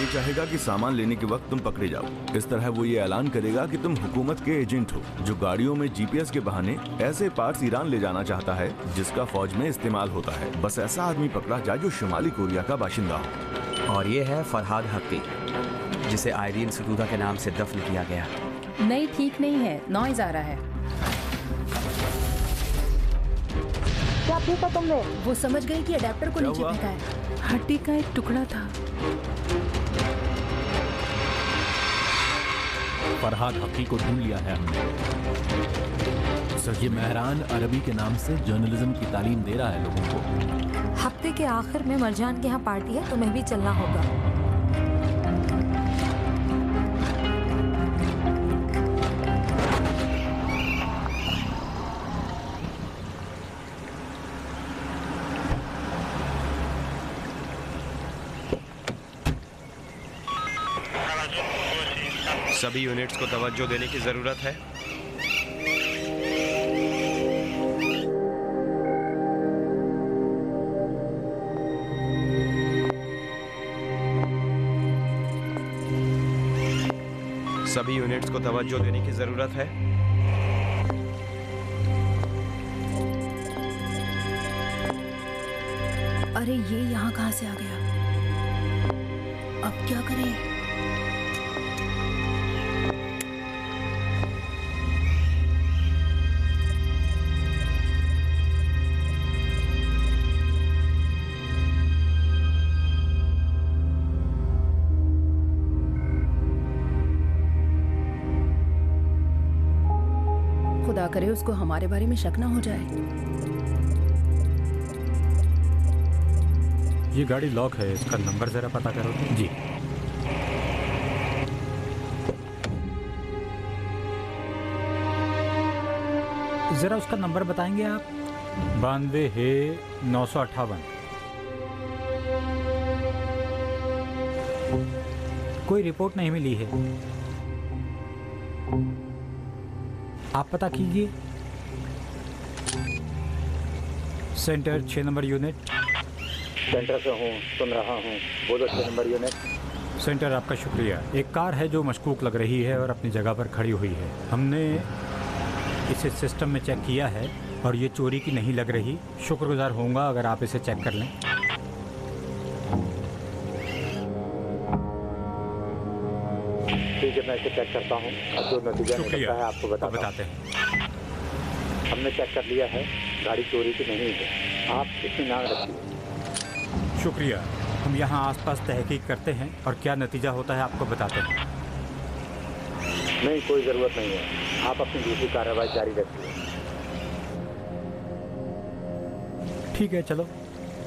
चाहेगा कि सामान लेने के वक्त तुम पकड़े जाओ। इस तरह वो ये ऐलान करेगा कि तुम हुकूमत के एजेंट हो, जो गाड़ियों में जीपीएस के बहाने ऐसे पार्ट्स ईरान ले जाना चाहता है जिसका फौज में इस्तेमाल होता है। बस ऐसा आदमी पकड़ा जाए जो शुमाली कोरिया का बाशिंदा हो। और ये है फरहाद हक्की, जिसे आयरीन सदूदा के नाम से दफन किया गया। नहीं, ठीक नहीं है, नॉइज आ रहा है। क्या देखा तुमने? वो समझ गई कि अडेप्टर को नीचे फेंका है। हड्डी का एक टुकड़ा था। फरहाद हक्की को ढूंढ लिया है हमने। सर, ये मेहरान अरबी के नाम से जर्नलिज्म की तालीम दे रहा है लोगों को। हफ्ते के आखिर में मरजान के यहाँ पार्टी है, तुम्हें भी चलना होगा। सभी यूनिट्स को तवज्जो देने की जरूरत है। सभी यूनिट्स को तवज्जो देने की जरूरत है। अरे ये यहाँ कहाँ से आ गया? अब क्या करें? खुदा करे उसको हमारे बारे में शक ना हो जाए। ये गाड़ी लॉक है, इसका नंबर जरा पता करो। जी। जरा उसका नंबर बताएंगे आप? 92 है 958। कोई रिपोर्ट नहीं मिली है। आप पता कीजिए। Centre 6 number unit. सेंटर से हूँ, सुन रहा हूँ, बोलो 6 नंबर यूनिट। सेंटर, आपका शुक्रिया। एक कार है जो मशकूक लग रही है और अपनी जगह पर खड़ी हुई है। हमने इसे सिस्टम में चेक किया है और ये चोरी की नहीं लग रही। शुक्रगुजार होऊंगा अगर आप इसे चेक कर लें। ठीक है, मैं इसे चेक करता हूँ और जो नतीजा निकलता है आपको बताते हैं। हमने चेक कर लिया है, गाड़ी चोरी की नहीं है। आप इत्मीनान रखिए। शुक्रिया। हम यहाँ आसपास तहकीक करते हैं और क्या नतीजा होता है आपको बताते हैं। नहीं, कोई ज़रूरत नहीं है, आप अपनी दूसरी कार्रवाई जारी रखिए। ठीक है, चलो।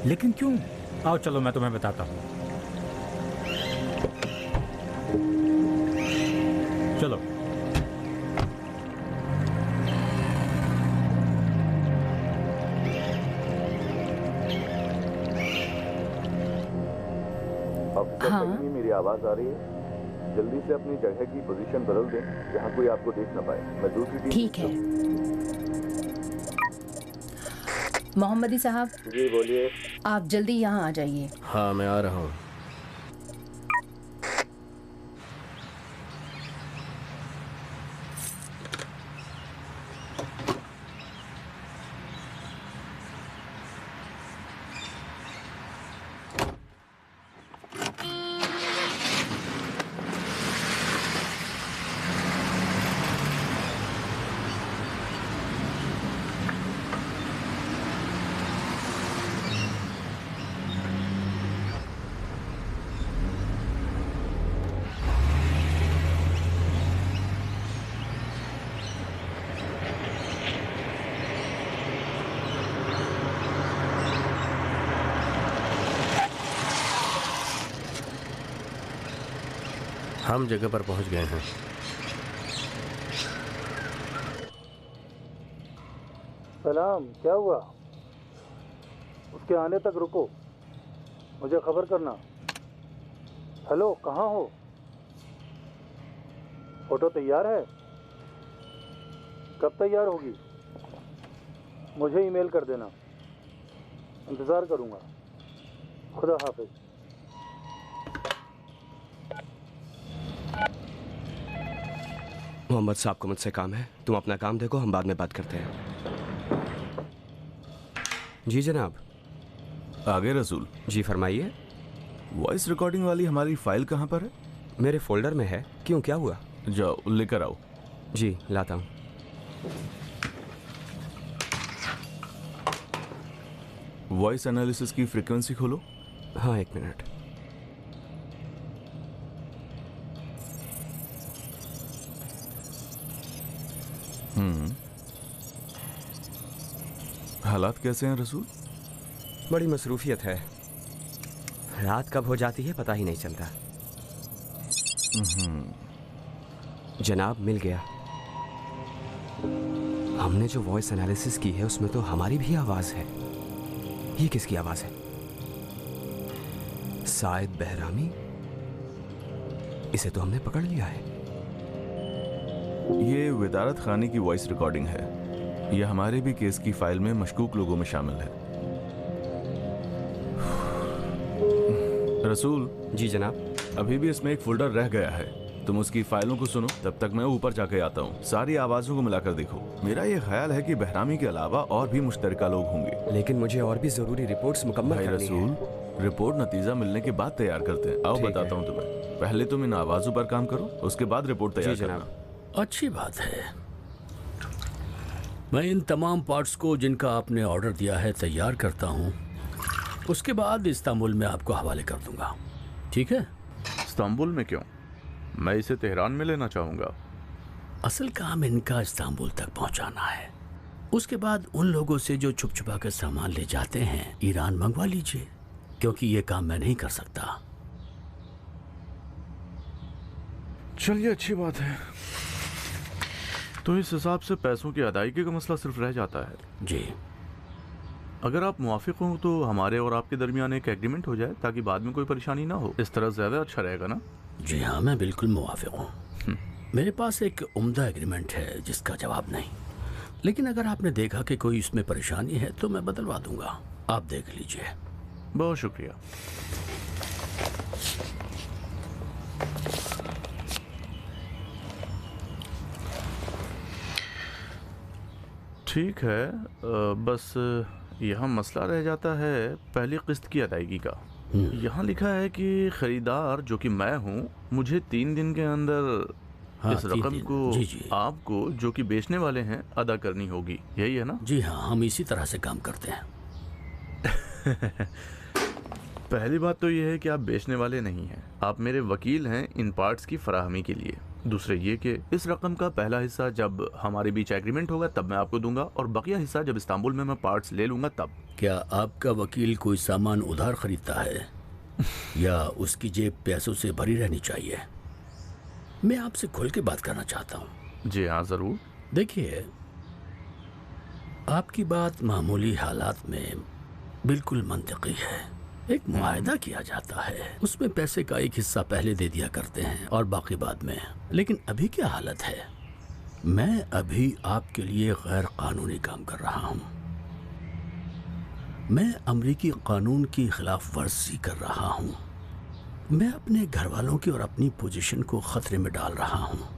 लेकिन क्यों? आओ चलो, मैं तुम्हें बताता हूँ। चलो। हाँ। मेरी आवाज आ रही है? जल्दी से अपनी जगह की पोजीशन बदल दें जहाँ कोई आपको देख ना पाए। मैं दूसरी टीम। ठीक है। मोहम्मदी साहब। जी बोलिए। आप जल्दी यहाँ आ जाइए। हाँ, मैं आ रहा हूँ। हम जगह पर पहुंच गए हैं। सलाम, क्या हुआ? उसके आने तक रुको, मुझे खबर करना। हेलो, कहाँ हो? फोटो तैयार है? कब तैयार होगी? मुझे ईमेल कर देना, इंतज़ार करूँगा। खुदा हाफिज। मोहम्मद साहब को मुझसे काम है, तुम अपना काम देखो, हम बाद में बात करते हैं। जी जनाब। आगे रसूल। जी फरमाइए। वॉइस रिकॉर्डिंग वाली हमारी फाइल कहाँ पर है? मेरे फोल्डर में है। क्यों, क्या हुआ? जाओ लेकर आओ। जी लाता हूँ। वॉइस एनालिसिस की फ्रीक्वेंसी खोलो। हाँ, 1 मिनट। हालात कैसे हैं रसूल? बड़ी मसरूफियत है, रात कब हो जाती है पता ही नहीं चलता। जनाब मिल गया। हमने जो वॉइस एनालिसिस की है उसमें तो हमारी भी आवाज है। ये किसकी आवाज है? शायद बहरामी। इसे तो हमने पकड़ लिया है। ये विदारत खानी की वॉइस रिकॉर्डिंग है। यह हमारे भी केस की फाइल में मशकूक लोगों में शामिल है। रसूल। जी जनाब। अभी भी इसमें एक फोल्डर रह गया है, तुम उसकी फाइलों को सुनो, तब तक मैं ऊपर जाके आता हूँ। सारी आवाजों को मिलाकर देखो। मेरा ये ख्याल है कि बहरामी के अलावा और भी मुश्तरका लोग होंगे। लेकिन मुझे और भी जरूरी रिपोर्ट्स मुकम्मल भाई करनी रसूल, है। रिपोर्ट नतीजा मिलने के बाद तैयार करते हैं। आओ बताता हूँ तुम्हें। पहले तुम इन आवाजों पर काम करो, उसके बाद रिपोर्ट तैयार करना। अच्छी बात है। मैं इन तमाम पार्ट्स को जिनका आपने ऑर्डर दिया है तैयार करता हूँ, उसके बाद इस्तांबुल में आपको हवाले कर दूंगा। ठीक है? इस्तांबुल में क्यों? मैं इसे तेहरान में लेना चाहूंगा। असल काम इनका इस्तांबुल तक पहुंचाना है। उसके बाद उन लोगों से जो छुप छुपा कर सामान ले जाते हैं ईरान मंगवा लीजिए, क्योंकि ये काम मैं नहीं कर सकता। चलिए अच्छी बात है। तो इस हिसाब से पैसों की अदायगी का मसला सिर्फ रह जाता है। जी। अगर आप मुवाफिक हो तो हमारे और आपके दरमियान एक एग्रीमेंट हो जाए, ताकि बाद में कोई परेशानी ना हो। इस तरह ज्यादा अच्छा रहेगा ना? जी हाँ, मैं बिल्कुल मुवाफिक हूँ। मेरे पास एक उम्दा एग्रीमेंट है जिसका जवाब नहीं, लेकिन अगर आपने देखा कि कोई इसमें परेशानी है तो मैं बदलवा दूंगा। आप देख लीजिए। बहुत शुक्रिया। ठीक है, बस यहाँ मसला रह जाता है पहली किस्त की अदायगी का। यहाँ लिखा है कि खरीदार जो कि मैं हूँ, मुझे 3 दिन के अंदर इस रकम को जी। आपको जो कि बेचने वाले हैं अदा करनी होगी। यही है ना? जी हाँ, हम इसी तरह से काम करते हैं। पहली बात तो यह है कि आप बेचने वाले नहीं हैं, आप मेरे वकील हैं इन पार्ट्स की फराहमी के लिए। दूसरे ये कि इस रकम का पहला हिस्सा जब हमारे बीच एग्रीमेंट होगा तब मैं आपको दूंगा, और बकिया हिस्सा जब इस्तांबुल में मैं पार्ट्स ले लूंगा तब। क्या आपका वकील कोई सामान उधार खरीदता है या उसकी जेब पैसों से भरी रहनी चाहिए? मैं आपसे खुल के बात करना चाहता हूँ। जी हाँ जरूर। देखिए, आपकी बात मामूली हालात में बिल्कुल मंतकी है। एक मुआहदा किया जाता है, उसमें पैसे का एक हिस्सा पहले दे दिया करते हैं और बाकी बाद में। लेकिन अभी क्या हालत है? मैं अभी आपके लिए गैर कानूनी काम कर रहा हूँ। मैं अमरीकी कानून की खिलाफ वर्जी कर रहा हूँ। मैं अपने घर वालों की और अपनी पोजीशन को खतरे में डाल रहा हूँ।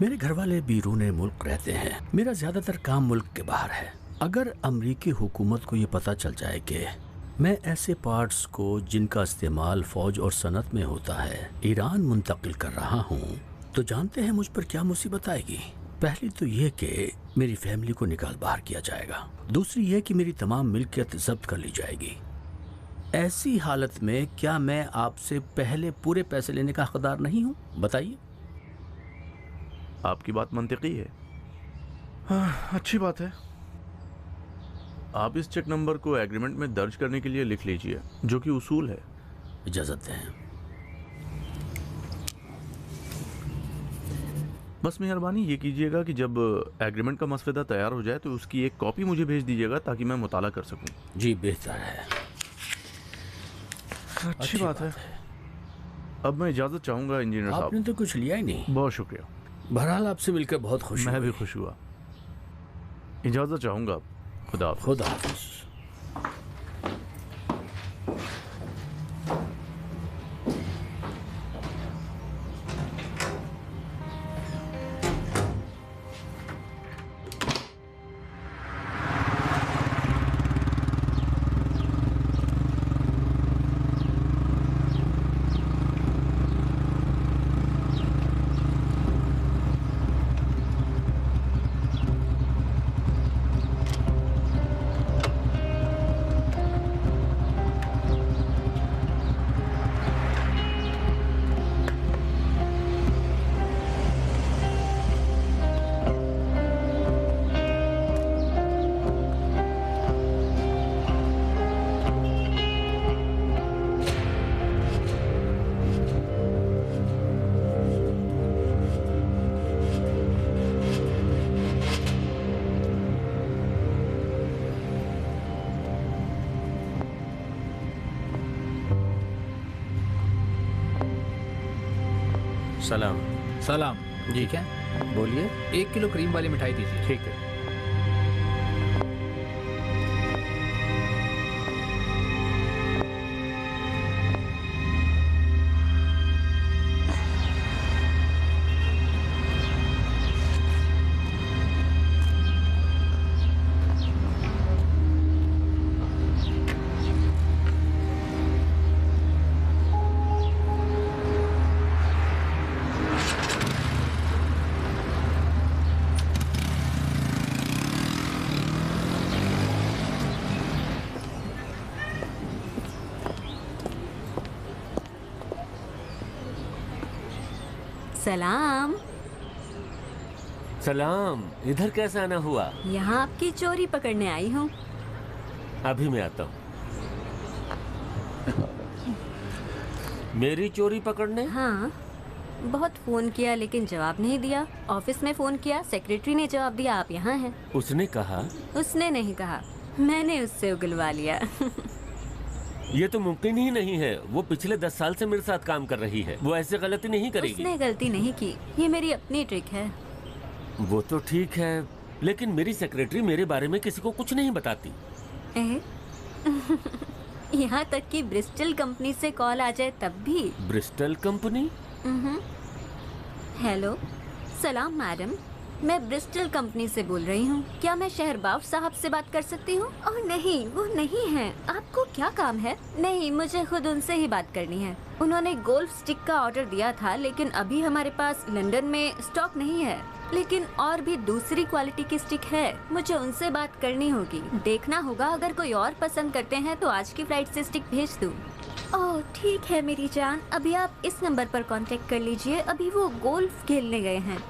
मेरे घर वाले बैरून मुल्क रहते हैं, मेरा ज्यादातर काम मुल्क के बाहर है। अगर अमरीकी हुकूमत को ये पता चल जाए कि मैं ऐसे पार्ट्स को जिनका इस्तेमाल फौज और सनत में होता है ईरान मुंतकिल कर रहा हूँ, तो जानते हैं मुझ पर क्या मुसीबत आएगी। पहली तो ये कि मेरी फैमिली को निकाल बाहर किया जाएगा। दूसरी ये कि मेरी तमाम मिल्कियत जब्त कर ली जाएगी। ऐसी हालत में क्या मैं आपसे पहले पूरे पैसे लेने का हकदार नहीं हूँ? बताइए। आपकी बात मंतिकी है। हाँ, अच्छी बात है। आप इस चेक नंबर को एग्रीमेंट में दर्ज करने के लिए लिख लीजिए, जो कि उसूल है। इजाजत दें। बस मेहरबानी ये कीजिएगा कि जब एग्रीमेंट का मसवदा तैयार हो जाए तो उसकी एक कॉपी मुझे भेज दीजिएगा ताकि मैं मुताला कर सकूं। जी बेहतर है। अच्छी बात है। अब मैं इजाजत चाहूंगा इंजीनियर साहब। आपने तो कुछ लिया ही नहीं। बहुत शुक्रिया। बहरहाल आपसे मिलकर बहुत खुश मैं भी खुश हुआ। इजाजत चाहूंगा। खुदा हाफिज। सलाम। सलाम। जी क्या बोलिए। 1 किलो क्रीम वाली मिठाई दीजिए। ठीक है। सलाम। सलाम। इधर कैसे आना हुआ? यहाँ आपकी चोरी पकड़ने आई हूँ। अभी मैं आता हूँ। मेरी चोरी पकड़ने? हाँ, बहुत फोन किया लेकिन जवाब नहीं दिया। ऑफिस में फोन किया, सेक्रेटरी ने जवाब दिया आप यहाँ हैं। उसने कहा? उसने नहीं कहा, मैंने उससे उगलवा लिया। ये तो मुमकिन ही नहीं है। वो पिछले 10 साल से मेरे साथ काम कर रही है। वो ऐसे गलती नहीं करेगी। उसने गलती नहीं की, ये मेरी अपनी ट्रिक है। वो तो ठीक है, लेकिन मेरी सेक्रेटरी मेरे बारे में किसी को कुछ नहीं बताती। यहाँ तक कि ब्रिस्टल कंपनी से कॉल आ जाए तब भी। Bristol company? हेलो, सलाम मैडम, मैं ब्रिस्टल कंपनी से बोल रही हूँ। क्या मैं शहरबाब साहब से बात कर सकती हूँ? ओह नहीं, वो नहीं है। आपको क्या काम है? नहीं, मुझे खुद उनसे ही बात करनी है। उन्होंने गोल्फ स्टिक का ऑर्डर दिया था, लेकिन अभी हमारे पास लंदन में स्टॉक नहीं है। लेकिन और भी दूसरी क्वालिटी की स्टिक है, मुझे उनसे बात करनी होगी। देखना होगा, अगर कोई और पसंद करते हैं तो आज की फ्लाइट से स्टिक भेज दूँ। ओह ठीक है मेरी जान, अभी आप इस नंबर पर कांटेक्ट कर लीजिए। अभी वो गोल्फ खेलने गए हैं।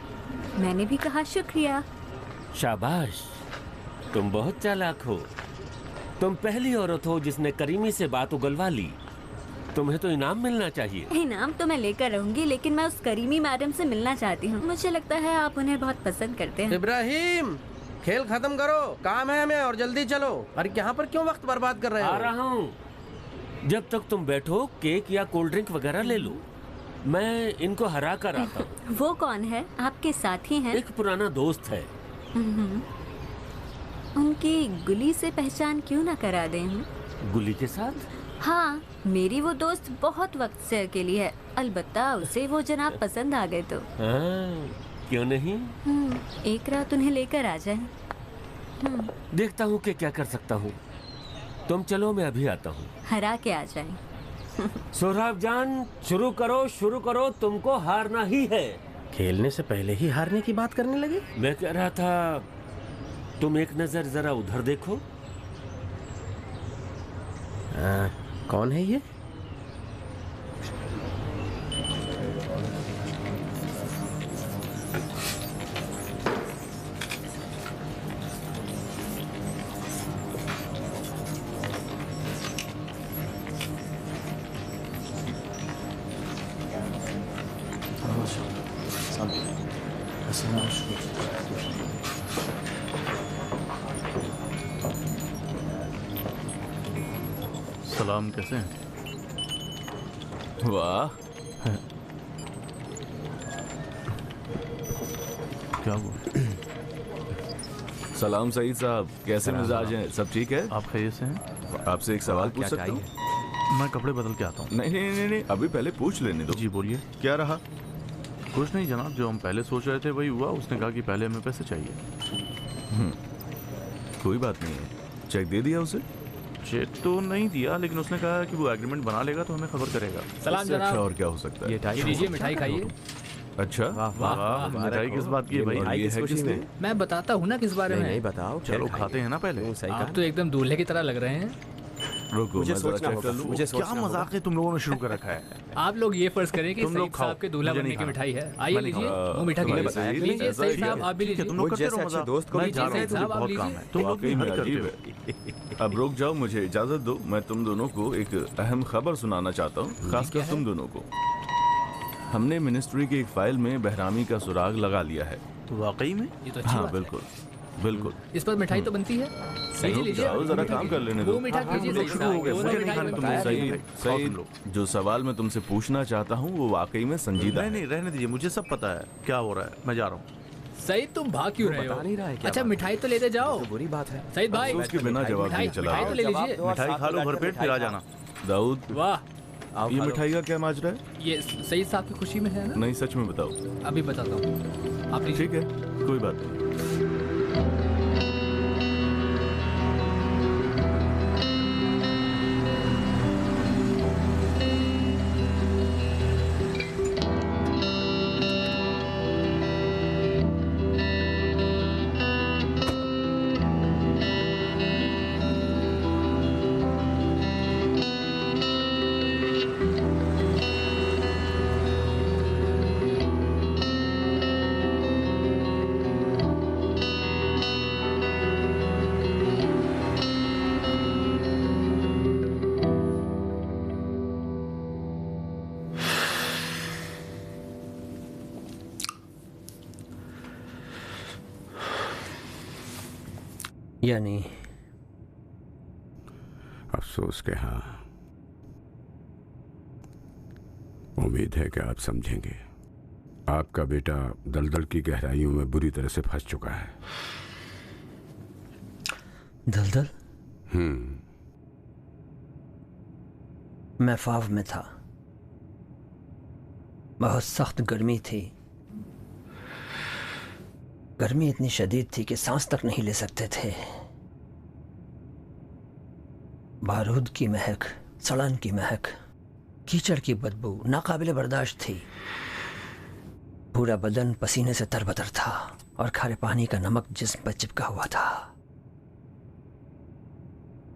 मैंने भी कहा शुक्रिया। शाबाश, तुम बहुत चालाक हो। तुम पहली औरत हो जिसने करीमी से बात उगलवा ली। तुम्हें तो इनाम मिलना चाहिए। इनाम तो मैं लेकर रहूंगी, लेकिन मैं उस करीमी मैडम से मिलना चाहती हूँ। मुझे लगता है आप उन्हें बहुत पसंद करते हैं। इब्राहिम, खेल खत्म करो, काम है हमें और जल्दी चलो। अरे यहाँ पर क्यों वक्त बर्बाद कर रहे हो? आ रहा हूँ। जब तक तुम बैठो केक या कोल्ड ड्रिंक वगैरह ले लो, मैं इनको हरा कर आता हूँ। वो कौन है? आपके साथी हैं? एक पुराना दोस्त है। उनकी गुली से पहचान क्यों ना करा दें? गुली के साथ? हाँ, मेरी वो दोस्त बहुत वक्त से अकेली है। अलबत्ता उसे वो जनाब पसंद आ गए तो। क्यों नहीं? एक रात उन्हें लेकर आ जाए। देखता हूँ कि क्या कर सकता हूँ। तुम चलो, मैं अभी आता हूँ। हरा के आ जाए। सोहराब जान, शुरू करो, तुमको हारना ही है। खेलने से पहले ही हारने की बात करने लगे? मैं कह रहा था, तुम एक नजर जरा उधर देखो। कौन है ये? सलाम, कैसे हैं? वाह, क्या हुआ? सलाम सईद साहब, कैसे मिजाज हैं? सब ठीक है? आप खैरियत से हैं? आपसे एक सवाल पूछ सकता हूँ? मैं कपड़े बदल के आता हूँ। नहीं, अभी पहले पूछ लेने दो। जी बोलिए। क्या रहा? कुछ नहीं जनाब, जो हम पहले सोच रहे थे वही हुआ। उसने कहा कि पहले हमें पैसे चाहिए। कोई बात नहीं है। चेक दे दिया उसे? चेक तो नहीं दिया, लेकिन उसने कहा कि वो एग्रीमेंट बना लेगा तो हमें खबर करेगा। सलाम जनाब। अच्छा और क्या हो सकता है? ये लीजिए, मिठाई खाइए। अच्छा, वाह, मिठाई किस बात की है भाई? ये है किसने? मैं बताता हूँ ना किस बारे में। नहीं बताओ, चलो खाते हैं ना पहले। आप तो एकदम दूल्हे की तरह लग रहे हैं। रुको, मुझे मैं जरा सोचना चेक कर लूं। मुझे क्या मजाक है तुम लोगों ने शुरू कर रखा है? आप लोग ये फर्ज करें कि तुम लोग सईद साहब के दूल्हा मुझे बनने नहीं की खाना। मिठाई है। आइए लीजिए, वो मीठा भाई, लीजिए। सईद, लीजिए ऐसा सईद ही साहब, है। आप भी लीजिए। तुम लोग करते रहो मजाक। दोस्त को मैं भी जा रहा हूँ, सईद साहब, आप बहुत काम लीजिए। है। तुम लोग वाकई भी में हद करते अजीब हो। है। अब रुक जाओ, मुझे इजाजत दो। मैं तुम दोनों को एक अहम खबर सुनाना चाहता हूँ, खासकर तुम दोनों को। हमने मिनिस्ट्री की एक फाइल में बहरामी का सुराग लगा लिया है। तो वाकई में? ये तो अच्छी हाँ बात है। बिल्कुल। बिल्कुल। इस पर मिठाई तो बनती है। लीजिए लीजिए, जाओ, जरा काम कर लेने दो। वो मीठा कीजिए। लोग शुरू हो गए, मुझे नहीं खाने तुम लोग। सही, जो सवाल मैं तुमसे पूछना चाहता हूँ वो वाकई में संजीदा नहीं नहीं, रहने दीजिए, मुझे सब पता है क्या हो रहा है, मैं जा रहा हूँ। सईद तुम भाग क्यों रहे हो? बता नहीं रहा है क्या अच्छा बात मिठाई तो लेते जाओ। बुरी बात है। सईद भाई उसके बिना जवाब दिए चला मिठाई तो ले लीजिए। मिठाई खा लो भरपेट, फिर आ जाना। दाऊद, वाह, ये मिठाई का क्या माजरा है? ये सईद साहब की खुशी में है ना? नहीं, सच में बताओ। अभी बताता हूँ, आप ठीक है, कोई बात नहीं। यानी अफसोस के हाँ, उम्मीद है कि आप समझेंगे। आपका बेटा दलदल की गहराइयों में बुरी तरह से फंस चुका है। दलदल? मैं फाव में था, बहुत सख्त गर्मी थी। गर्मी इतनी शदीद थी कि सांस तक नहीं ले सकते थे। बारूद की महक, सड़न की महक, कीचड़ की बदबू नाकाबिले बर्दाश्त थी। पूरा बदन पसीने से तरबतर था और खारे पानी का नमक जिस्म पर चिपका हुआ था।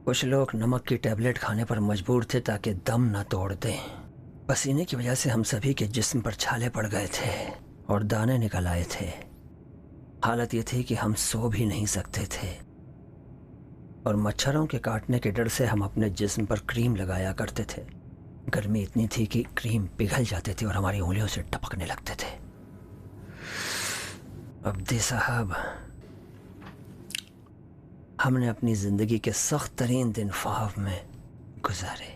कुछ लोग नमक की टैबलेट खाने पर मजबूर थे ताकि दम न तोड़ दें। पसीने की वजह से हम सभी के जिस्म पर छाले पड़ गए थे और दाने निकल आए थे। हालत ये थी कि हम सो भी नहीं सकते थे और मच्छरों के काटने के डर से हम अपने जिस्म पर क्रीम लगाया करते थे। गर्मी इतनी थी कि क्रीम पिघल जाते थे और हमारी उंगलियों से टपकने लगते थे। अब्दी साहब, हमने अपनी जिंदगी के सख्त तरीन दिन फाव में गुजारे।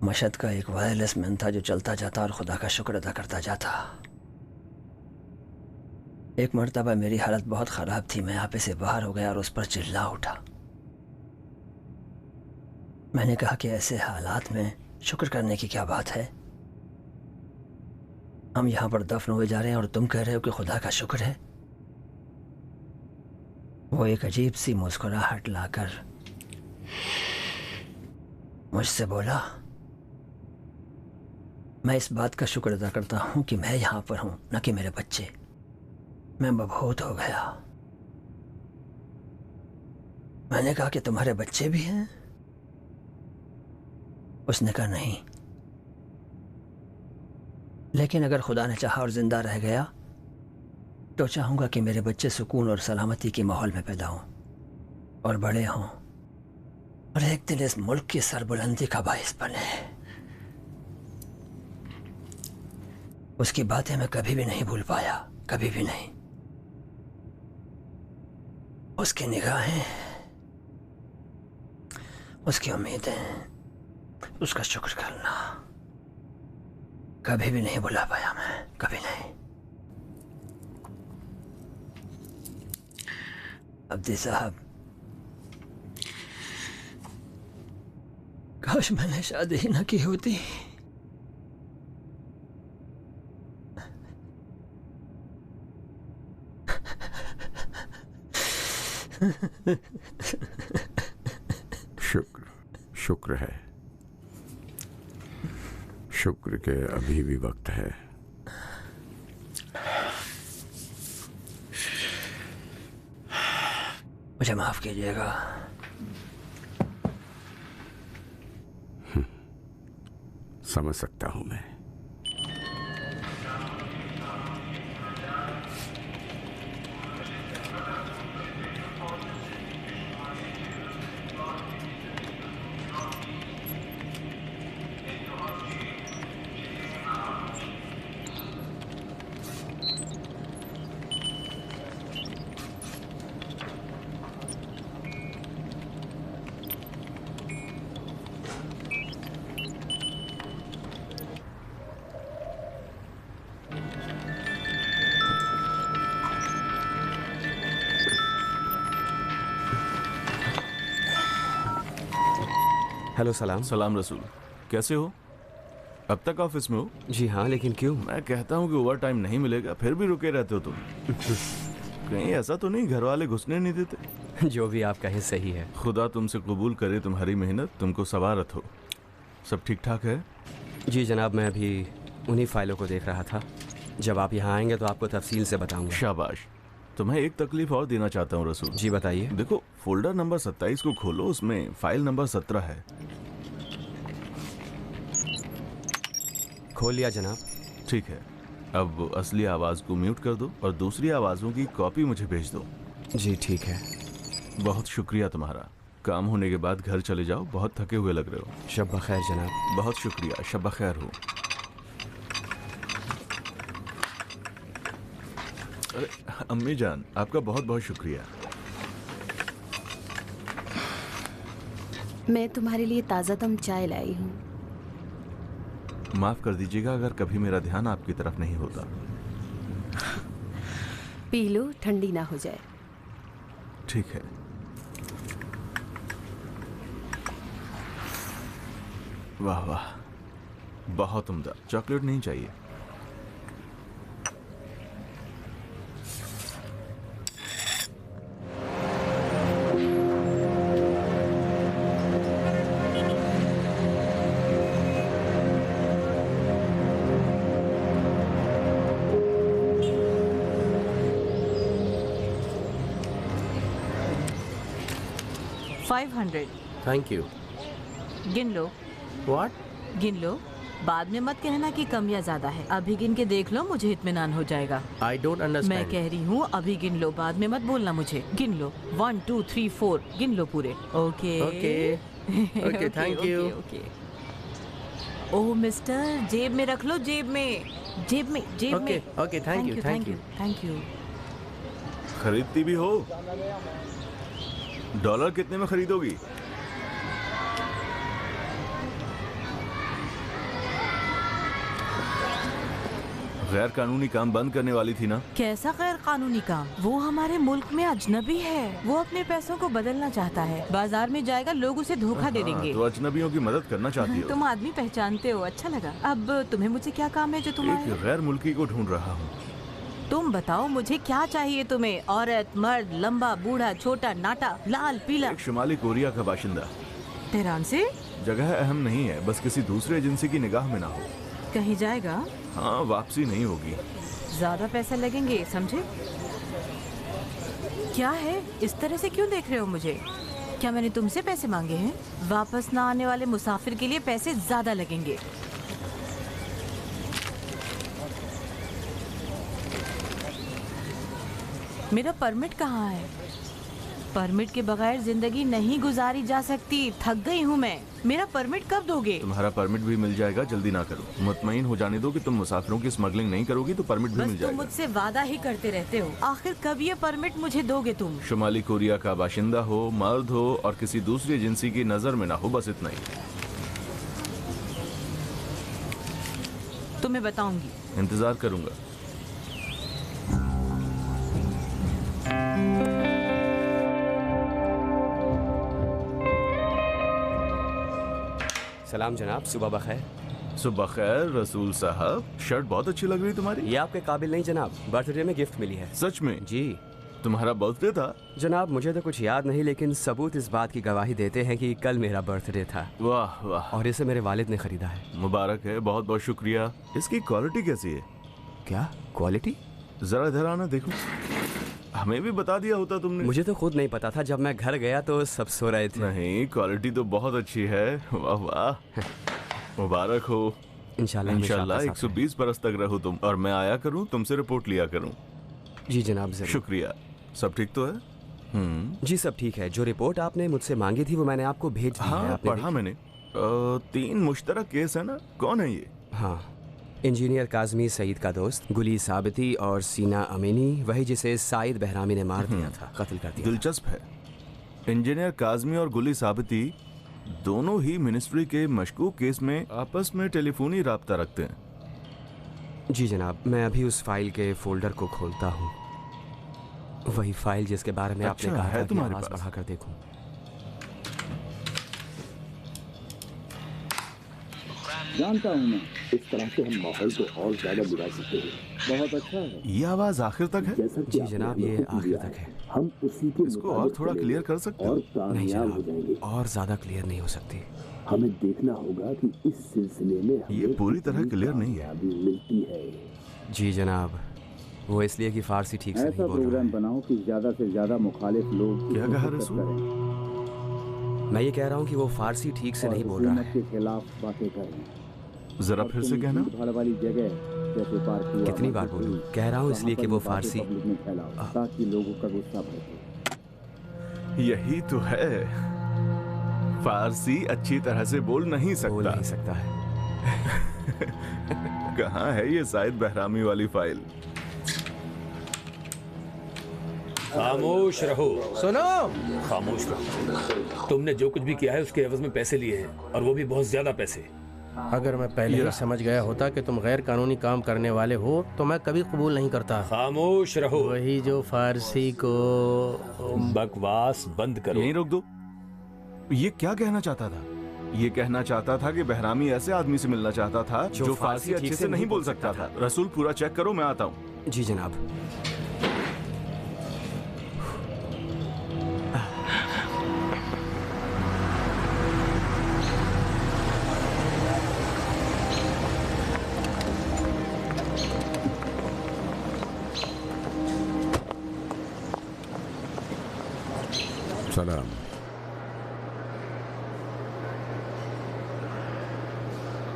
मशहद का एक वायरलेस मैन था जो चलता जाता और खुदा का शुक्र अदा करता जाता। एक मर्तबा मेरी हालत बहुत ख़राब थी, मैं आपे से बाहर हो गया और उस पर चिल्ला उठा। मैंने कहा कि ऐसे हालात में शुक्र करने की क्या बात है। हम यहाँ पर दफन हुए जा रहे हैं और तुम कह रहे हो कि खुदा का शुक्र है। वो एक अजीब सी मुस्कुराहट लाकर मुझसे बोला, मैं इस बात का शुक्र अदा करता हूँ कि मैं यहाँ पर हूँ, न कि मेरे बच्चे। मैं मबहूत हो गया। मैंने कहा कि तुम्हारे बच्चे भी हैं? उसने कहा नहीं, लेकिन अगर खुदा ने चाहा और जिंदा रह गया तो चाहूंगा कि मेरे बच्चे सुकून और सलामती के माहौल में पैदा हों और बड़े हों और एक दिन इस मुल्क की सरबुलंदी का बाइस बने। उसकी बातें मैं कभी भी नहीं भूल पाया, कभी भी नहीं। उसकी निगाहें, उसकी उम्मीदें, उसका शुक्र करना कभी भी नहीं भुला पाया मैं, कभी नहीं। अब्दी साहब, काश मैंने शादी ही ना की होती। शुक्र है, शुक्र के अभी भी वक्त है। मुझे माफ कीजिएगा। समझ सकता हूं मैं। हेलो सलाम। सलाम रसूल, कैसे हो? अब तक ऑफिस में हो? जी हाँ, लेकिन क्यों? मैं कहता हूँ कि ओवर टाइम नहीं मिलेगा, फिर भी रुके रहते हो तुम। कहीं ऐसा तो नहीं घर वाले घुसने नहीं देते? जो भी आप कहें सही है। खुदा तुमसे कबूल करे तुम्हारी मेहनत, तुमको सवारत हो। सब ठीक ठाक है? जी जनाब, मैं अभी उन्हीं फाइलों को देख रहा था। जब आप यहाँ आएंगे तो आपको तफसील से बताऊंगा। शाबाश। तुम्हें एक तकलीफ और देना चाहता हूँ रसूल। जी बताइए। देखो, फोल्डर नंबर 27 को खोलो, उसमें फाइल नंबर 17 है। खोल लिया जनाब। ठीक है, अब असली आवाज़ को म्यूट कर दो और दूसरी आवाज़ों की कॉपी मुझे भेज दो। जी ठीक है। बहुत शुक्रिया तुम्हारा। काम होने के बाद घर चले जाओ, बहुत थके हुए लग रहे हो। शब बखैर जनाब। बहुत शुक्रिया, शब बखैर हो। अरे अम्मी जान, आपका बहुत बहुत शुक्रिया। मैं तुम्हारे लिए ताज़ा दम चाय लाई हूँ। माफ कर दीजिएगा अगर कभी मेरा ध्यान आपकी तरफ नहीं होता। पी लो, ठंडी ना हो जाए। ठीक है। वाह वाह, बहुत उम्दा। चॉकलेट नहीं चाहिए? Thank you. गिन लो। व्हाट? गिन लो, बाद में मत कहना कि कम या ज्यादा है। अभी गिन के देख लो, मुझे इत्मीनान हो जाएगा। I don't understand. मैं कह रही हूँ अभी गिन लो, बाद में मत बोलना मुझे। गिन लो, 1 2 3 4 गिन लो पूरे। Okay okay okay, thank you. Okay. Oh mister, जेब में रख लो, जेब में, जेब में, जेब में। Okay okay, thank you thank you thank you. खरीदती भी हो? डॉलर कितने में खरीदोगी? गैर कानूनी काम बंद करने वाली थी ना? कैसा गैर कानूनी काम? वो हमारे मुल्क में अजनबी है। वो अपने पैसों को बदलना चाहता है। बाजार में जाएगा, लोग उसे धोखा दे देंगे। तो अजनबियों की मदद करना चाहती हो? तुम आदमी पहचानते हो, अच्छा लगा। अब तुम्हें मुझसे क्या काम है जो तुम्हारे? एक गैर मुल्की को ढूंढ रहा हूँ। तुम बताओ मुझे क्या चाहिए तुम्हें? औरत, मर्द, लंबा, बूढ़ा, छोटा, नाटा, लाल, पीला? एक शुमाली कोरिया का बाशिंदा। तेहरान से? जगह अहम नहीं है, बस किसी दूसरे एजेंसी की निगाह में ना हो। कहीं जाएगा? हाँ, वापसी नहीं होगी। ज्यादा पैसे लगेंगे, समझे? क्या है, इस तरह से क्यों देख रहे हो मुझे? क्या मैंने तुमसे पैसे मांगे हैं? वापस ना आने वाले मुसाफिर के लिए पैसे ज्यादा लगेंगे। मेरा परमिट कहाँ है? परमिट के बगैर जिंदगी नहीं गुजारी जा सकती। थक गई हूँ मैं। मेरा परमिट कब दोगे? तुम्हारा परमिट भी मिल जाएगा, जल्दी ना करो। मुतमईन हो जाने दो कि तुम मुसाफिरों की स्मगलिंग नहीं करोगी तो परमिट भी मिल बस जाएगा। तुम मुझसे वादा ही करते रहते हो। आखिर कब ये परमिट मुझे दोगे तुम? शुमाली कोरिया का बाशिंदा हो, मर्द हो और किसी दूसरी एजेंसी की नजर में ना हो, बस इतना ही। तुम्हें बताऊंगी। इंतजार करूंगा। सलाम जनाब, सुबह बखैर। सुबह खैर रसूल साहब, शर्ट बहुत अच्छी लग रही तुम्हारी। ये आपके काबिल नहीं जनाब, बर्थडे में गिफ्ट मिली है। सच में? जी। तुम्हारा बर्थडे था? जनाब मुझे तो कुछ याद नहीं, लेकिन सबूत इस बात की गवाही देते हैं कि कल मेरा बर्थडे था। वाह वाह। और इसे मेरे वालिद ने खरीदा है। मुबारक है, बहुत बहुत शुक्रिया। इसकी क्वालिटी कैसी है? क्या क्वालिटी? जरा इधर आना, देखो। हमें भी बता दिया होता तुमने। मुझे तो खुद नहीं पता था, जब मैं घर गया तो सब सो रहे थे। नहीं, क्वालिटी तो बहुत अच्छी है। वाह वाह, मुबारक हो। इंशाल्लाह 120 बरस तक रहो तुम, और मैं आया करूं, तुमसे रिपोर्ट लिया करूं। जी जनाब जरूर। शुक्रिया। सब ठीक तो है? जी सब ठीक है। जो रिपोर्ट आपने मुझसे मांगी थी वो मैंने आपको भेज दी है। हाँ, आपने पढ़ा मैंने। 3 मुश्तरक केस है ना? कौन है ये? हाँ, इंजीनियर काजमी सईद का दोस्त, गुली साबिती और सीना अमीनी, वही जिसे साइद बहरामी ने मार दिया था, कत्ल कर दिया। दिलचस्प है। इंजीनियर काजमी और गुली साबिती दोनों ही मिनिस्ट्री के मशकूक केस में आपस में टेलीफोनी राब्ता रखते हैं। जी जनाब, मैं अभी उस फाइल के फोल्डर को खोलता हूँ। वही फाइल जिसके बारे में आपने कहा है था कि तुम्हारे आवाज पास? बढ़ाकर देखूं। जानता हूँ मैं, इस तरह से हम माहौल को और ज्यादा बिगाड़ सकते हैं। बहुत अच्छा है। ये आवाज आखिर तक है? जी जनाब, ये आखिर तक है। हम उसी के इसको और थोड़ा क्लियर कर सकते हो? नहीं जनाब, और ज्यादा क्लियर नहीं हो सकती। हमें देखना होगा कि इस सिलसिले में ये पूरी तरह क्लियर नहीं है। मिलती है। जी जनाब, वो इसलिए कि फारसी ठीक से नहीं बोल रहा है। प्रोग्राम बनाओ कि ज्यादा से ज्यादा मुखालिफ लोग क्या कहा रसूल? मैं ये कह रहा हूँ कि वो फारसी ठीक से नहीं बोल रहा है। के खिलाफ बातें करें। जरा फिर से कहना। भीड़ वाली जगह जैसे पार्क हुआ, कितनी बार बोलूं? कह रहा हूँ इसलिए कि वो फारसी में फैलाओ ताकि लोगों का गुस्सा भड़के। यही तो है, फारसी अच्छी तरह से बोल नहीं सकता है। कहाँ है ये साइद बहरामी वाली फाइल? खामोश रहो। सुनो, खामोश रहो। तुमने जो कुछ भी किया है उसके एवज में पैसे लिए हैं, और वो भी बहुत ज्यादा पैसे। अगर मैं पहले ही समझ गया होता कि तुम गैर कानूनी काम करने वाले हो तो मैं कभी कबूल नहीं करता। खामोश रहो। वही जो फारसी को बकवास बंद करो। यहीं रोक दो। ये क्या कहना चाहता था? ये कहना चाहता था कि बहरामी ऐसे आदमी से मिलना चाहता था जो फारसी अच्छे से नहीं बोल सकता था। रसूल, पूरा चेक करो, मैं आता हूँ। जी जनाब। सलाम।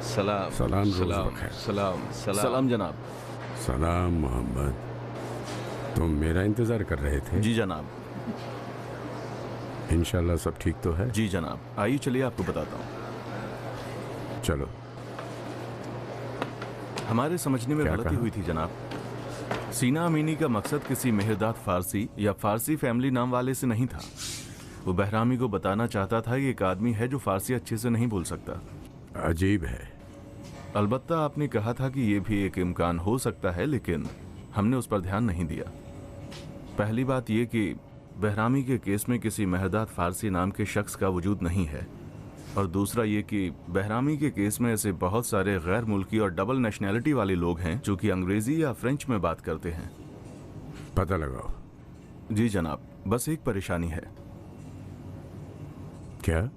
सलाम सलाम सलाम सलाम सलाम जनाब। सलाम मोहम्मद, तुम मेरा इंतजार कर रहे थे? जी जनाब। इंशाल्लाह सब ठीक तो है? जी जनाब। आइए चलिए आपको बताता हूँ। चलो। हमारे समझने में गलती हुई थी जनाब। सीना अमीनी का मकसद किसी मेहरदाद फारसी या फारसी फैमिली नाम वाले से नहीं था। वो बहरामी को बताना चाहता था कि एक आदमी है जो फारसी अच्छे से नहीं बोल सकता। अजीब है। अलबत्ता आपने कहा था कि ये भी एक इम्कान हो सकता है, लेकिन हमने उस पर ध्यान नहीं दिया। पहली बात ये कि बहरामी के केस में किसी मेहरदाद फारसी नाम के शख्स का वजूद नहीं है, और दूसरा ये कि बहरामी के केस में ऐसे बहुत सारे गैर मुल्की और डबल नेशनैलिटी वाले लोग हैं जो कि अंग्रेजी या फ्रेंच में बात करते हैं। पता लगाओ। जी जनाब, बस एक परेशानी है। क्या?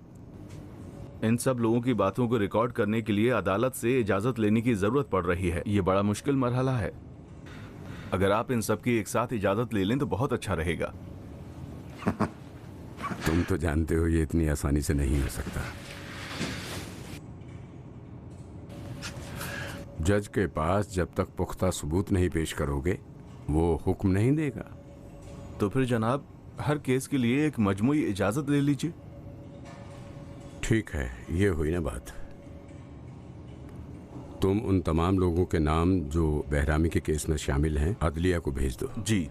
इन सब लोगों की बातों को रिकॉर्ड करने के लिए अदालत से इजाजत लेने की जरूरत पड़ रही है। ये बड़ा मुश्किल मरहला है। अगर आप इन सब की एक साथ इजाजत ले लें तो बहुत अच्छा रहेगा। तुम तो जानते हो ये इतनी आसानी से नहीं हो सकता। जज के पास जब तक पुख्ता सबूत नहीं पेश करोगे वो हुक्म नहीं देगा। तो फिर जनाब, हर केस के लिए एक मजमूई इजाजत ले लीजिए। ठीक है, ये हुई ना बात। तुम उन तमाम लोगों के नाम जो बहरामी के केस में शामिल हैं अदलिया को भेज दो। जी।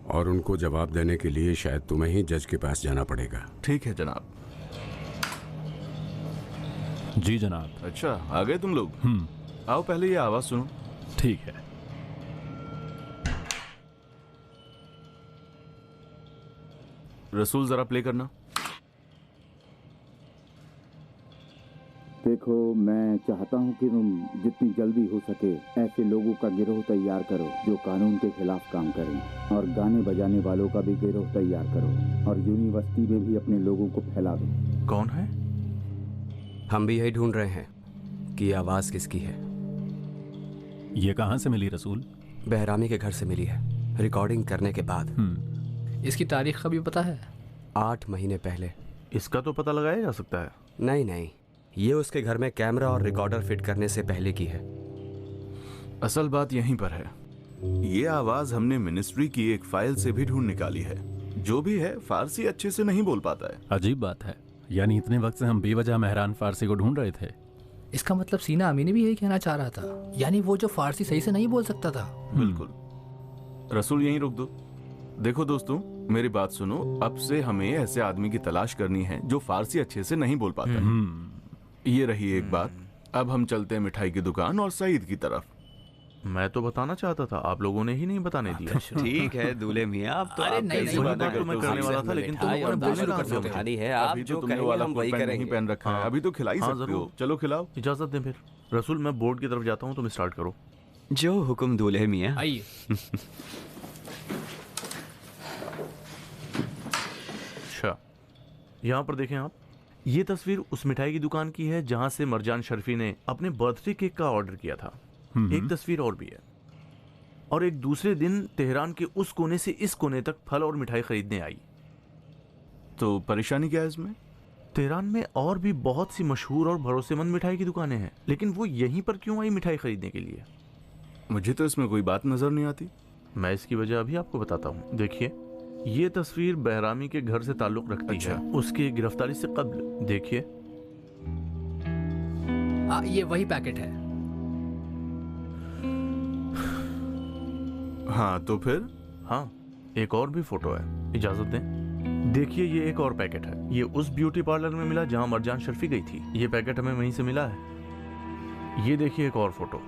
और उनको जवाब देने के लिए शायद तुम्हें ही जज के पास जाना पड़ेगा। ठीक है जनाब। जी जनाब। अच्छा, आ गए तुम लोग? आओ पहले ये आवाज सुनो। ठीक है। रसूल, जरा प्ले करना। देखो, मैं चाहता हूँ कि तुम जितनी जल्दी हो सके ऐसे लोगों का गिरोह तैयार करो जो कानून के खिलाफ काम करें, और गाने बजाने वालों का भी गिरोह तैयार करो, और यूनिवर्सिटी में भी अपने लोगों को फैला दो। कौन है? हम भी यही ढूंढ रहे हैं कि आवाज किसकी है। ये कहाँ से मिली रसूल? बहरामी के घर से मिली है, रिकॉर्डिंग करने के बाद। इसकी तारीख का भी पता है? 8 महीने पहले। इसका तो पता लगाया जा सकता है। नहीं, ये उसके घर में कैमरा और रिकॉर्डर फिट करने से पहले की है। असल बात यहीं पर है। ये आवाज हमने मिनिस्ट्री की एक फाइल से भी ढूंढ निकाली है। जो भी है, फारसी अच्छे से नहीं बोल पाता है। अजीब बात है, यानी इतने वक्त से हम बेवजह मेहरान फारसी को ढूंढ रहे थे। इसका मतलब सीना अमीनी भी यही कहना चाह रहा था, यानी वो जो फारसी सही से नहीं बोल सकता था। बिल्कुल। रसूल, यहीं रोक दो। देखो दोस्तों, मेरी बात सुनो। अब से हमें ऐसे आदमी की तलाश करनी है जो फारसी अच्छे से नहीं बोल पाता है। ये रही एक बात। अब हम चलते हैं मिठाई की दुकान और सईद की तरफ। मैं तो बताना चाहता था, आप लोगों ने ही नहीं बताने दिया। ठीक है दूल्हे मियाँ, आप तो अरे आप नहीं, कैसी नहीं, बातें करते तो मैं हो? करने वाला था, लेकिन तुम मिठाई और बोलने शुरू कहाँ कर से दो हो? खानी है, आप अभी तो जो तुमने कहेंगे वाला हम कोट वही पैंट नहीं करेंगे। पहन रखा है, अभी तो खिला ही हाँ, सकते हो। जरूर। चलो खिलाओ। इजाजत दें फिर। रसूल, मैं बोर्ड की तरफ जाता हूँ, तुम स्टार्ट करो। जो हुक्म दूल्हे मियाँ। आइए। अच्छा, यहाँ पर देखें आप, ये तस्वीर उस मिठाई की दुकान की है जहाँ से मरजान शर्फी ने अपने बर्थडे केक का ऑर्डर किया था। एक तस्वीर और भी है, और एक दूसरे दिन तेहरान के उस कोने से इस कोने तक फल और मिठाई खरीदने आई। तो परेशानी क्या है इसमें? तेहरान में और भी बहुत सी मशहूर और भरोसेमंद मिठाई की दुकानें हैं, लेकिन वो यहीं पर क्यों आई मिठाई खरीदने के लिए? मुझे तो इसमें कोई बात नजर नहीं आती। मैं इसकी वजह अभी आपको बताता हूँ। देखिए, ये तस्वीर बहरामी के घर से ताल्लुक रखती है, उसकी गिरफ्तारी से कब्ल। देखिए, ये वही पैकेट है। हाँ तो फिर? हाँ, एक और भी फोटो है, इजाजत दें। देखिए, ये एक और पैकेट है। ये उस ब्यूटी पार्लर में मिला जहां मरजान शर्फी गई थी। ये पैकेट हमें वहीं से मिला है। ये देखिए एक और फोटो।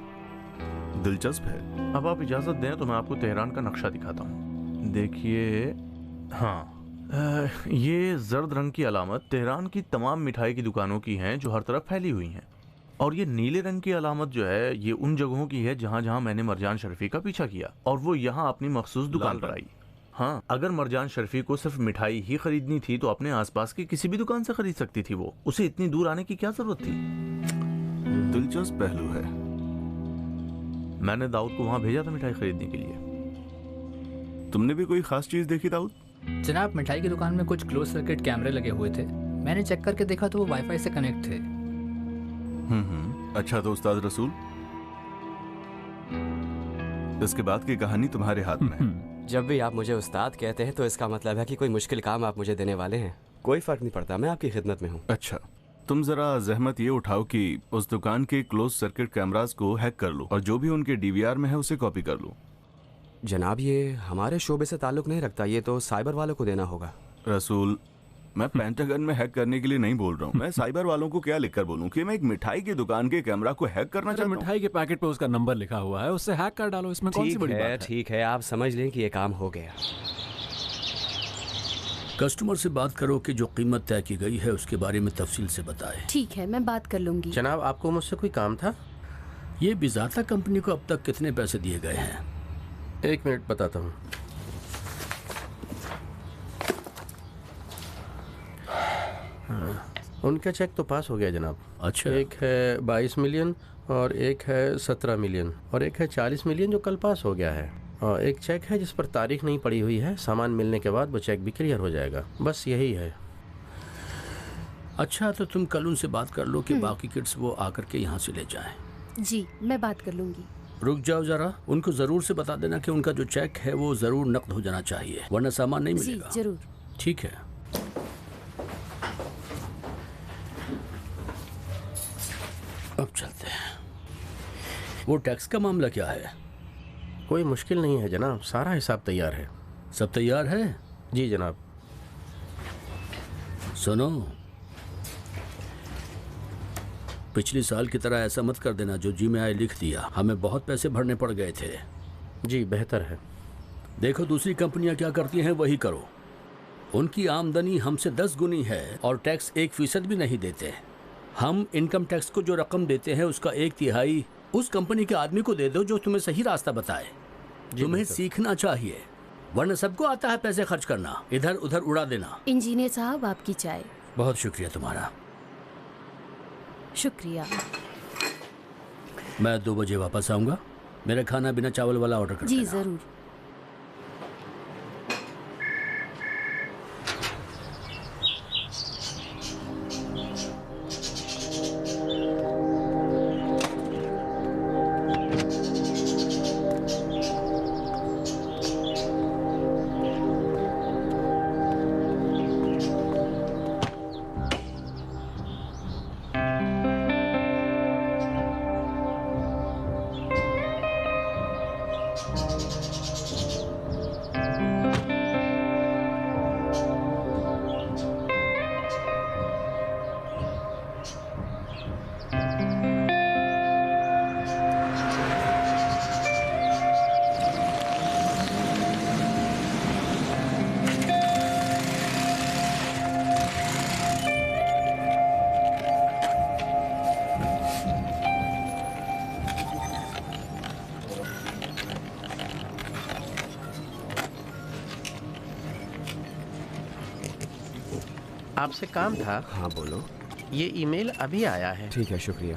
दिलचस्प है। अब आप इजाजत दें तो मैं आपको तेहरान का नक्शा दिखाता हूँ। देखिए, हाँ, ये जर्द रंग की अलामत तेहरान की तमाम मिठाई की दुकानों की हैं जो हर तरफ फैली हुई हैं, और ये नीले रंग की अलामत जो है ये उन जगहों की है जहाँ जहाँ मैंने मरजान शर्फी का पीछा किया और वो यहाँ अपनी मखसूस दुकान पर आई। हाँ, अगर मरजान शर्फी को सिर्फ मिठाई ही खरीदनी थी तो अपने आसपास की किसी भी दुकान से खरीद सकती थी। वो उसे इतनी दूर आने की क्या जरूरत थी? दिलचस्प पहलू है। मैंने दाऊद को वहाँ भेजा था मिठाई खरीदने के लिए। तुमने भी कोई खास चीज देखी दाऊद? जनाब, मिठाई की दुकान में कुछ क्लोज सर्किट कैमरे लगे हुए थे। मैंने चेक करके देखा तो वो वाईफाई से कनेक्ट थे। अच्छा, तो उस्ताद रसूल, इसके बाद की कहानी तुम्हारे हाथ में है। जब भी आप मुझे उस्ताद कहते हैं तो इसका मतलब है कि कोई मुश्किल काम आप मुझे देने वाले हैं। कोई फर्क नहीं पड़ता, मैं आपकी खिदमत में हूँ। अच्छा, तुम जरा जहमत ये उठाओ कि उस दुकान के क्लोज सर्किट कैमरास को हैक कर लो और जो भी उनके डीवीआर में है उसे कॉपी कर लो। जनाब, ये हमारे शोबे से ताल्लुक नहीं रखता, ये तो साइबर वालों को देना होगा। रसूल, मैं पेंटागन में हैक करने के लिए नहीं बोल रहा हूँ। मैं साइबर वालों को क्या लिखकर बोलूँ कि मैं एक मिठाई की दुकान के कैमरा को हैक करना चाहता हूँ? मिठाई के पैकेट पे उसका नंबर लिखा हुआ है, उससे हैक कर डालो, इसमें कौन सी बड़ी बात है? ठीक है, आप समझ लें कि ये काम हो गया। कस्टमर से बात करो कि जो कीमत तय की गई है उसके बारे में तफसील से बताए। ठीक है, मैं बात कर लूंगी। जनाब, आपको मुझसे कोई काम था? ये बिजाता कंपनी को अब तक कितने पैसे दिए गए हैं? एक मिनट बताता हूँ। उनका चेक तो पास हो गया जनाब। अच्छा। एक है 22 मिलियन और एक है 17 मिलियन और एक है 40 मिलियन जो कल पास हो गया है, और एक चेक है जिस पर तारीख नहीं पड़ी हुई है। सामान मिलने के बाद वो चेक भी क्लियर हो जाएगा। बस यही है। अच्छा, तो तुम कल उनसे बात कर लो कि बाकी किट्स वो आकर के यहाँ से ले जाएं। जी, मैं बात कर लूंगी। रुक जाओ जरा, उनको जरूर से बता देना कि उनका जो चेक है वो जरूर नकद हो जाना चाहिए, वरना सामान नहीं मिलेगा। जी जरूर। ठीक है। अब चलते हैं। वो टैक्स का मामला क्या है? कोई मुश्किल नहीं है जनाब, सारा हिसाब तैयार है। सब तैयार है? जी जनाब। सुनो, पिछले साल की तरह ऐसा मत कर देना जो जी में आए लिख दिया। हमें बहुत पैसे भरने पड़ गए थे। जी बेहतर है। देखो, दूसरी कंपनियां क्या करती हैं वही करो। उनकी आमदनी हमसे 10 गुनी है और टैक्स 1% भी नहीं देते। हम इनकम टैक्स को जो रकम देते हैं उसका 1/3 उस कंपनी के आदमी को दे दो जो तुम्हें सही रास्ता बताए। तुम्हें सीखना चाहिए, वरना सबको आता है पैसे खर्च करना, इधर उधर उड़ा देना। इंजीनियर साहब, आपकी चाय। बहुत शुक्रिया तुम्हारा। शुक्रिया। मैं 2 बजे वापस आऊंगा। मेरा खाना बिना चावल वाला ऑर्डर कर जी देना। जरूर। आपसे काम था। हाँ बोलो। ये ईमेल अभी आया है। ठीक है, शुक्रिया।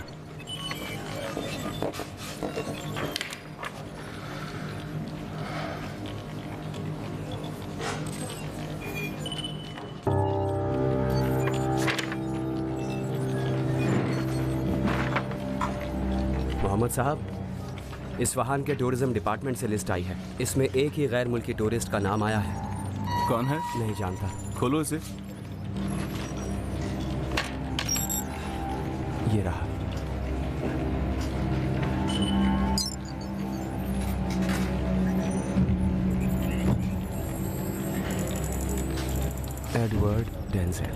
मोहम्मद साहब, इस्फहान के टूरिज्म डिपार्टमेंट से लिस्ट आई है। इसमें एक ही गैर मुल्की टूरिस्ट का नाम आया है। कौन है? नहीं जानता। खोलो इसे। ये रहा। Edward Denzel.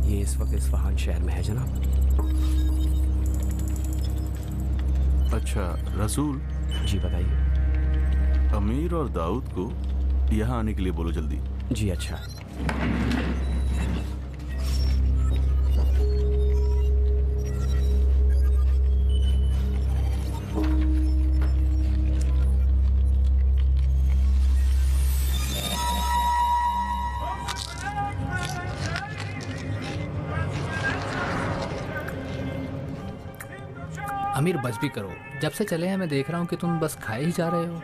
ये इस वक्त इस्फहान शहर में है जनाब। अच्छा रसूल। जी बताइए। अमीर और दाऊद को यहाँ आने के लिए बोलो जल्दी। जी अच्छा। अमीर बस भी करो। जब से चले हैं मैं देख रहा हूँ कि तुम बस खाए ही जा रहे हो।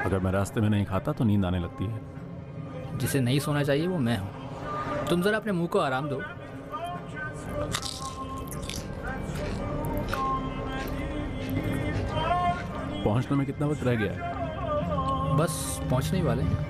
अगर मैं रास्ते में नहीं खाता तो नींद आने लगती है। जिसे नहीं सोना चाहिए वो मैं हूँ। तुम जरा अपने मुंह को आराम दो। पहुंचने में कितना वक्त रह गया है? बस पहुंचने ही वाले हैं।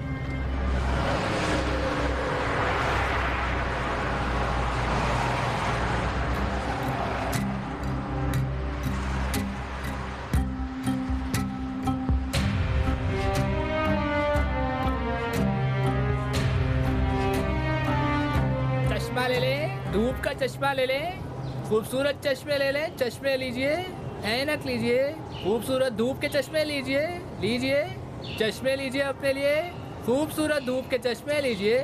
धूप का चश्मा ले लें, खूबसूरत चश्मे ले लें। चश्मे लीजिए, ऐनक लीजिए, खूबसूरत धूप के चश्मे लीजिए। लीजिए चश्मे लीजिए अपने लिए, खूबसूरत धूप के चश्मे लीजिए।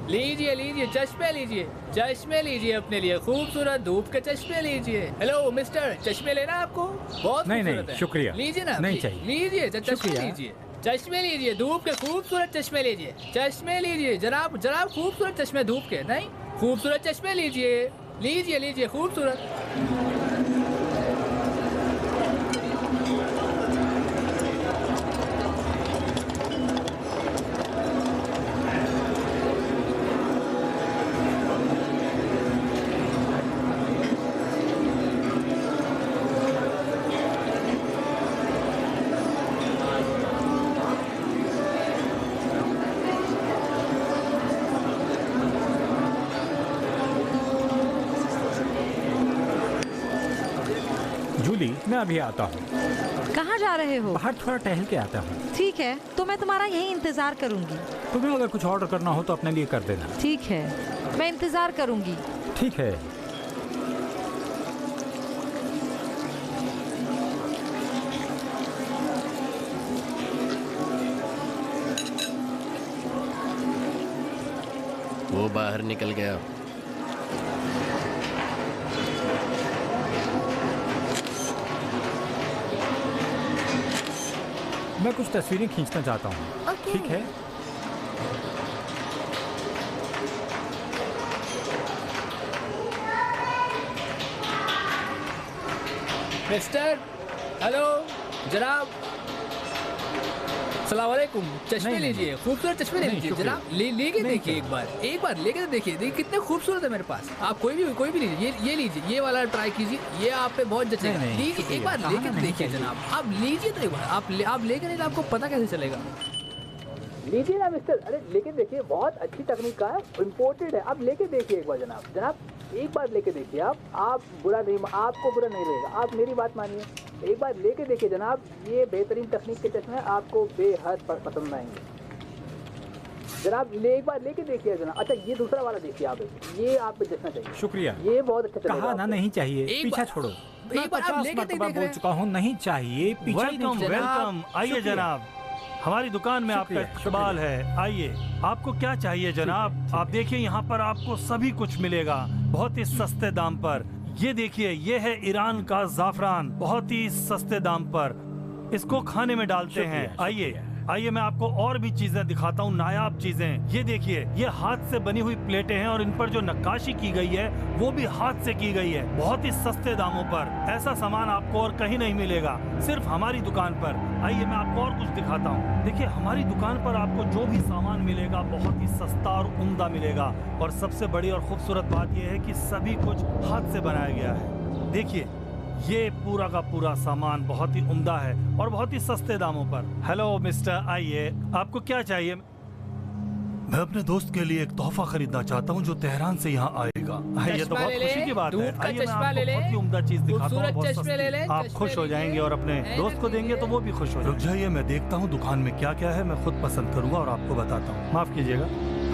लीजिए लीजिए चश्मे लीजिए, चश्मे लीजिए अपने लिए, खूबसूरत धूप के चश्मे लीजिए। हेलो मिस्टर, चश्मे लेना आपको? बहुत नहीं शुक्रिया। लीजिए ना, नहीं चाहिए। लीजिए चश्मे लीजिए, चश्मे लीजिए, धूप के खूबसूरत चश्मे लीजिए। चश्मे लीजिए जनाब, जनाब खूबसूरत चश्मे धूप के। नहीं, खूबसूरत चश्मे लीजिए। लीजिए लीजिए खूबसूरत। मैं अभी आता हूँ। कहाँ जा रहे हो? बाहर थोड़ा टहल के आता हूँ। ठीक है, तो मैं तुम्हारा यहीं इंतजार करूंगी। तुम्हें अगर कुछ ऑर्डर करना हो तो अपने लिए कर देना। ठीक है, मैं इंतजार करूंगी। ठीक है। वो बाहर निकल गया। मैं कुछ तस्वीरें खींचना चाहता हूँ। ठीक है। मिस्टर, हेलो जनाब, सलाम वालेकुम। चश्मे लीजिए, खूबसूरत चश्मे लीजिए जनाब। लेके देखिए, एक बार लेके देखिए। देखिए कितने खूबसूरत है मेरे पास। आप कोई भी लीजिए। ये लीजिए, ये वाला ट्राई कीजिए, ये आप पे बहुत जचेगा। लीजिए एक बार, लेके देखिए जनाब। आप लीजिए तो एक बार, आप लेके नहीं, आपको पता कैसे चलेगा। लीजिए ना मिस्टर, अरे लेके देखिए, बहुत अच्छी तकनीक का है, इम्पोर्टेड है। आप लेके देखिए एक बार जनाब। जनाब एक बार लेके देखिए, आप बुरा नहीं, आपको बुरा नहीं लगेगा। आप मेरी बात मानिए, एक बार लेके देखिए जनाब। ये बेहतरीन तकनीक के चश्मे आपको बेहद पसंद आएंगे जनाब। एक बार लेके देखिए जनाब। अच्छा ये दूसरा वाला देखिए आप, ये आप पे जचना चाहिए। शुक्रिया। ये बहुत अच्छा चलेगा। कहा ना नहीं चाहिए, पीछा छोड़ो। मैं 50 मरतबा बोल चुका हूँ, नहीं चाहिए। वेलकम, आइए जनाब, हमारी दुकान में आपका इस्तकबाल है। आइए, आपको क्या चाहिए जनाब? आप देखिए यहाँ पर आपको सभी कुछ मिलेगा बहुत ही सस्ते दाम पर। ये देखिए, ये है ईरान का ज़ाफ़रान, बहुत ही सस्ते दाम पर। इसको खाने में डालते हैं। आइए। आइए मैं आपको और भी चीजें दिखाता हूँ, नायाब चीजें। ये देखिए, ये हाथ से बनी हुई प्लेटें हैं और इन पर जो नक्काशी की गई है वो भी हाथ से की गई है, बहुत ही सस्ते दामों पर। ऐसा सामान आपको और कहीं नहीं मिलेगा, सिर्फ हमारी दुकान पर। आइए मैं आपको और कुछ दिखाता हूँ। देखिए, हमारी दुकान पर आपको जो भी सामान मिलेगा बहुत ही सस्ता और उम्दा मिलेगा। और सबसे बड़ी और खूबसूरत बात यह है कि सभी कुछ हाथ से बनाया गया है। देखिए, ये पूरा का पूरा सामान बहुत ही उम्दा है और बहुत ही सस्ते दामों पर। हेलो मिस्टर, आइए, आपको क्या चाहिए? मैं अपने दोस्त के लिए एक तोहफा खरीदना चाहता हूँ जो तेहरान से यहाँ आएगा। ये तो बहुत खुशी की बात है। आइए मैं आपको बहुत ही उम्दा चीज दिखाता हूँ, बहुत सस्ती। आप खुश हो जाएंगे और अपने दोस्त को देंगे तो वो भी खुश हो जाएगा। रुक जाइए, मैं देखता हूँ दुकान में क्या क्या है, मैं खुद पसंद करूंगा और आपको बताता हूँ। माफ कीजिएगा।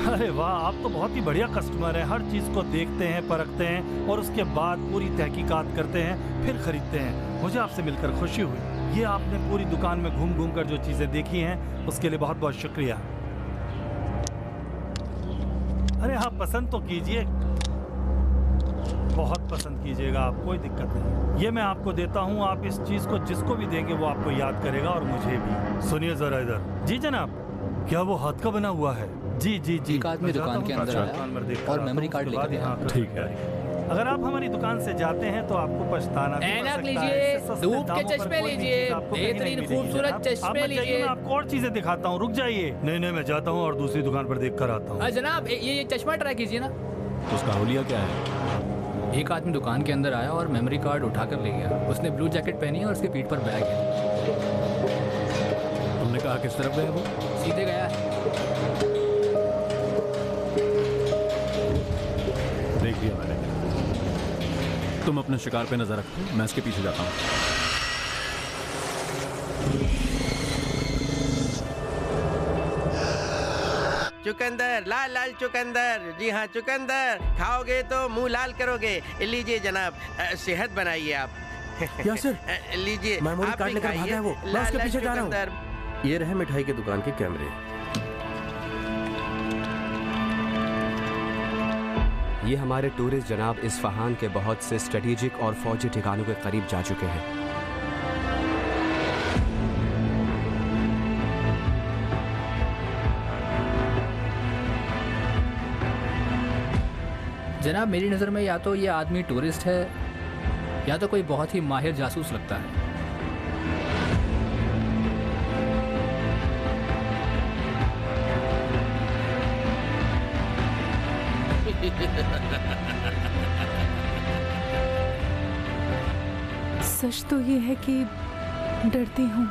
अरे वाह, आप तो बहुत ही बढ़िया कस्टमर हैं। हर चीज को देखते हैं, परखते हैं और उसके बाद पूरी तहकीकात करते हैं, फिर खरीदते हैं। मुझे आपसे मिलकर खुशी हुई। ये आपने पूरी दुकान में घूम घूम कर जो चीजें देखी हैं उसके लिए बहुत बहुत शुक्रिया। अरे हाँ, पसंद तो कीजिए, बहुत पसंद कीजिएगा आप, कोई दिक्कत नहीं। ये मैं आपको देता हूँ, आप इस चीज को जिसको भी देंगे वो आपको याद करेगा और मुझे भी। सुनिए जरा इधर। जी जनाब, क्या वो हाथ का बना हुआ है? जी जी जी। एक आदमी दुकान के अंदर आया और मेमोरी कार्ड लेकर गया। ठीक है। अगर आप हमारी दुकान से जाते हैं तो आपको पछताना भी पड़ सकता है। धूप के चश्मे लीजिए, बेहतरीन खूबसूरत चश्मे लीजिए। मैं आपको और चीजें दिखाता हूँ, रुक जाइए। नहीं नहीं, मैं जाता हूँ और दूसरी दुकान पर देख कर आता हूँ। जनाब, ये चश्मा ट्राई कीजिए ना। उसका हुलिया क्या है? एक आदमी दुकान के अंदर आया और मेमोरी कार्ड उठाकर ले गया। उसने ब्लू जैकेट पहनी है और उसके पीठ पर बैग है। तुमने कहा किस तरफ गया वो? सीधे गया है। देख लिया मैंने। तुम अपने शिकार पे नजर रखो, मैं इसके पीछे जाता हूँ। चुकंदर, लाल लाल चुकंदर। जी हाँ, चुकंदर खाओगे तो मुंह लाल करोगे। लीजिए जनाब, सेहत बनाइए आप। यासिर, लीजिए, मेमोरी कार्ड लेकर भागा है वो। मैं उसके पीछे जा रहा हूँ। ये रहे मिठाई की दुकान के कैमरे। ये हमारे टूरिस्ट जनाब इस्फहान के बहुत से स्ट्रेटेजिक और फौजी ठिकानों के करीब जा चुके हैं। जनाब, मेरी नज़र में या तो ये आदमी टूरिस्ट है या तो कोई बहुत ही माहिर जासूस लगता है। सच तो ये है कि डरती हूँ।